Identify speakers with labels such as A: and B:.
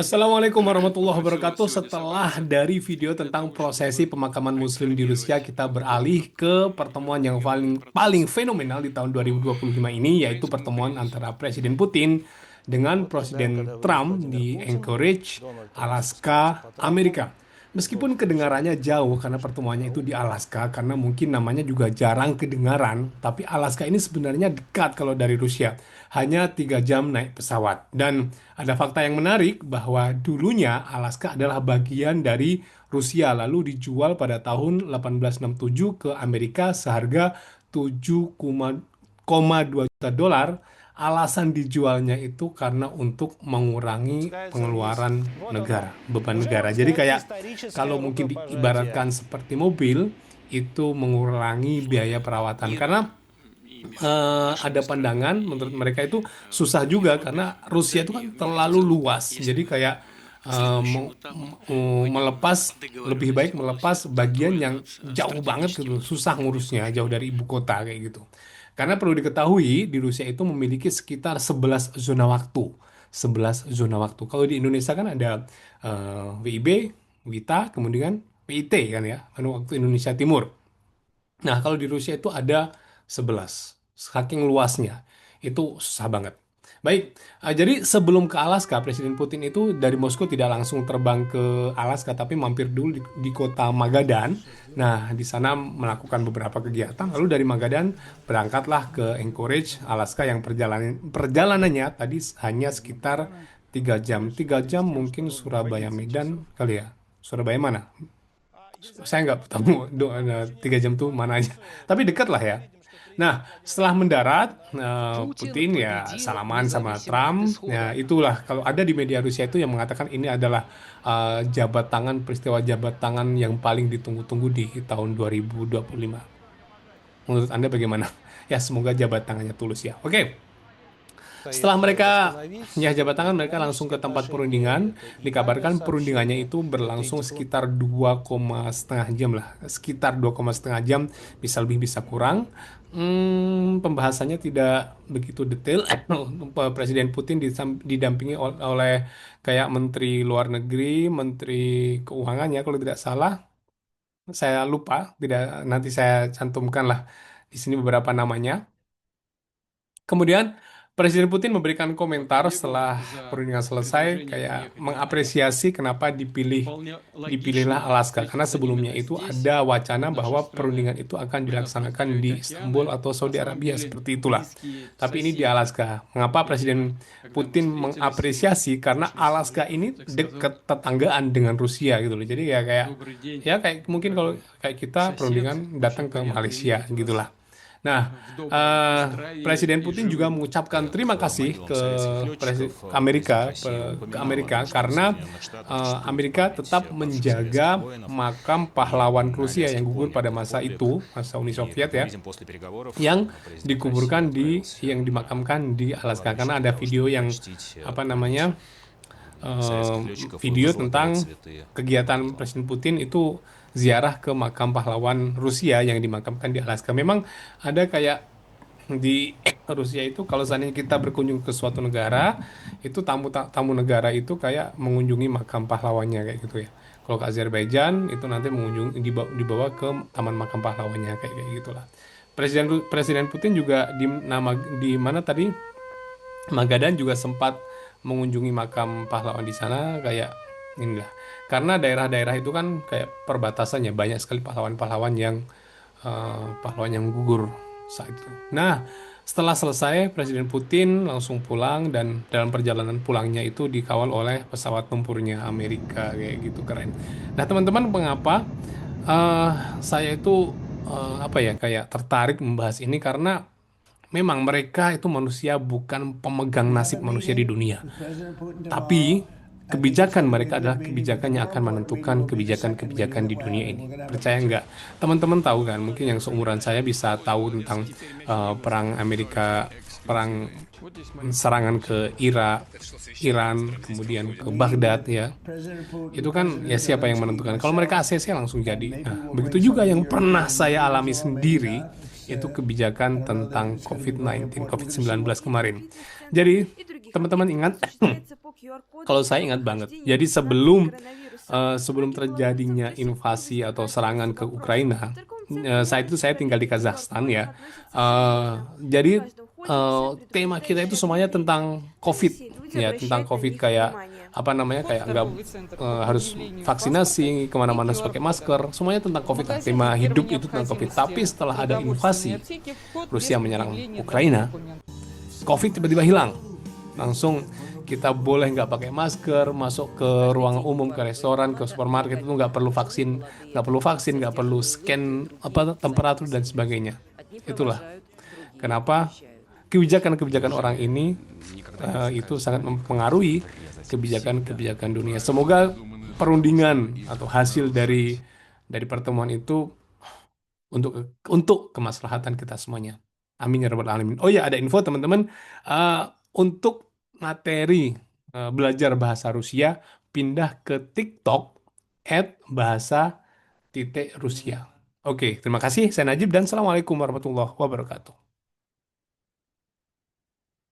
A: Assalamualaikum warahmatullahi wabarakatuh. Setelah dari video tentang prosesi pemakaman Muslim di Rusia, kita beralih ke pertemuan yang paling fenomenal di tahun 2025 ini, yaitu pertemuan antara Presiden Putin dengan Presiden Trump di Anchorage, Alaska, Amerika. Meskipun kedengarannya jauh karena pertemuannya itu di Alaska, karena mungkin namanya juga jarang kedengaran, tapi Alaska ini sebenarnya dekat kalau dari Rusia. Hanya 3 jam naik pesawat. Dan ada fakta yang menarik bahwa dulunya Alaska adalah bagian dari Rusia, lalu dijual pada tahun 1867 ke Amerika seharga 7,2 juta dolar. Alasan dijualnya itu karena untuk mengurangi pengeluaran negara, beban negara. Jadi kayak kalau mungkin diibaratkan seperti mobil, itu mengurangi biaya perawatan. Karena ada pandangan menurut mereka itu susah juga karena Rusia itu kan terlalu luas. Jadi kayak melepas, lebih baik melepas bagian yang jauh banget gitu, susah ngurusnya, jauh dari ibu kota kayak gitu. Karena perlu diketahui di Rusia itu memiliki sekitar 11 zona waktu. 11 zona waktu. Kalau di Indonesia kan ada WIB, WITA, kemudian PIT kan ya, anu waktu Indonesia Timur. Nah, kalau di Rusia itu ada 11. Saking luasnya. Itu susah banget. Baik, jadi sebelum ke Alaska, Presiden Putin itu dari Moskow tidak langsung terbang ke Alaska, tapi mampir dulu di kota Magadan. Nah, di sana melakukan beberapa kegiatan. Lalu dari Magadan berangkatlah ke Anchorage, Alaska yang perjalanannya tadi hanya sekitar 3 jam. 3 jam mungkin Surabaya Medan kali ya. Surabaya mana? Saya nggak tahu 3 jam tuh mana aja. Tapi dekat lah ya. Nah, setelah mendarat, Putin ya salaman sama Trump. Ya, itulah kalau ada di media Rusia itu yang mengatakan ini adalah jabat tangan, peristiwa jabat tangan yang paling ditunggu-tunggu di tahun 2025. Menurut Anda bagaimana? Ya, semoga jabat tangannya tulus ya. Oke. Setelah mereka ya jabat tangan, mereka langsung ke tempat perundingan. Dikabarkan perundingannya itu berlangsung sekitar 2,5 jam lah, sekitar 2,5 jam, bisa lebih bisa kurang. Pembahasannya tidak begitu detail. Presiden Putin didampingi oleh kayak Menteri Luar Negeri, Menteri Keuangan ya kalau tidak salah. Saya lupa, tidak nanti saya cantumkan lah di sini beberapa namanya. Kemudian Presiden Putin memberikan komentar setelah perundingan selesai, kayak mengapresiasi kenapa dipilihlah Alaska, karena sebelumnya itu ada wacana bahwa perundingan itu akan dilaksanakan di Istanbul atau Saudi Arabia, seperti itulah. Tapi ini di Alaska. Mengapa Presiden Putin mengapresiasi? Karena Alaska ini dekat tetanggaan dengan Rusia gitu loh. Jadi ya kayak mungkin kalau kayak kita perundingan datang ke Malaysia gitulah. Nah, Presiden Putin juga mengucapkan terima kasih ke Amerika karena Amerika tetap menjaga makam pahlawan Rusia yang gugur pada masa itu, masa Uni Soviet ya, yang yang dimakamkan di Alaska. Karena ada video yang apa namanya video tentang kegiatan Presiden Putin itu ziarah ke makam pahlawan Rusia yang dimakamkan di Alaska. Memang ada kayak di Rusia itu kalau seandainya kita berkunjung ke suatu negara, itu tamu negara itu kayak mengunjungi makam pahlawannya kayak gitu ya. Kalau ke Azerbaijan itu nanti dibawa ke taman makam pahlawannya kayak gitulah. Presiden Putin juga di mana tadi Magadan juga sempat mengunjungi makam pahlawan di sana kayak inilah. Karena daerah-daerah itu kan kayak perbatasannya banyak sekali pahlawan yang gugur saat itu. Nah, setelah selesai Presiden Putin langsung pulang dan dalam perjalanan pulangnya itu dikawal oleh pesawat tempurnya Amerika kayak gitu, keren. Nah, teman-teman, mengapa saya itu apa ya kayak tertarik membahas ini karena memang mereka itu manusia bukan pemegang nasib manusia di dunia. Tapi kebijakan mereka adalah kebijakan yang akan menentukan kebijakan-kebijakan di dunia ini. Percaya nggak? Teman-teman tahu kan? Mungkin yang seumuran saya bisa tahu tentang perang Amerika, perang serangan ke Irak, Iran, kemudian ke Baghdad ya. Itu kan ya siapa yang menentukan? Kalau mereka ACC langsung jadi. Nah, begitu juga yang pernah saya alami sendiri itu kebijakan tentang COVID-19 kemarin. Jadi, teman-teman ingat Kalau saya ingat banget. Jadi sebelum terjadinya invasi atau serangan ke Ukraina, saat itu saya tinggal di Kazakhstan ya. Eh, jadi eh, tema kita itu semuanya tentang COVID ya, tentang COVID kayak apa namanya kayak nggak harus vaksinasi kemana-mana harus pakai masker, semuanya tentang COVID lah. Tema hidup itu tentang COVID. Tapi setelah ada invasi Rusia menyerang Ukraina, COVID tiba-tiba hilang. Langsung kita boleh nggak pakai masker, masuk ke ruang umum, ke restoran, ke supermarket itu nggak perlu vaksin, nggak perlu scan apa temperatur dan sebagainya. Itulah kenapa kebijakan-kebijakan orang ini itu sangat mempengaruhi kebijakan-kebijakan dunia. Semoga perundingan atau hasil dari pertemuan itu untuk untuk kemaslahatan kita semuanya. Amin ya rabbal alamin. Oh ya, ada info teman-teman. Eh, untuk materi belajar bahasa Rusia, pindah ke TikTok @bahasa_Rusia. Oke, terima kasih. Saya Najib dan Assalamualaikum warahmatullahi wabarakatuh.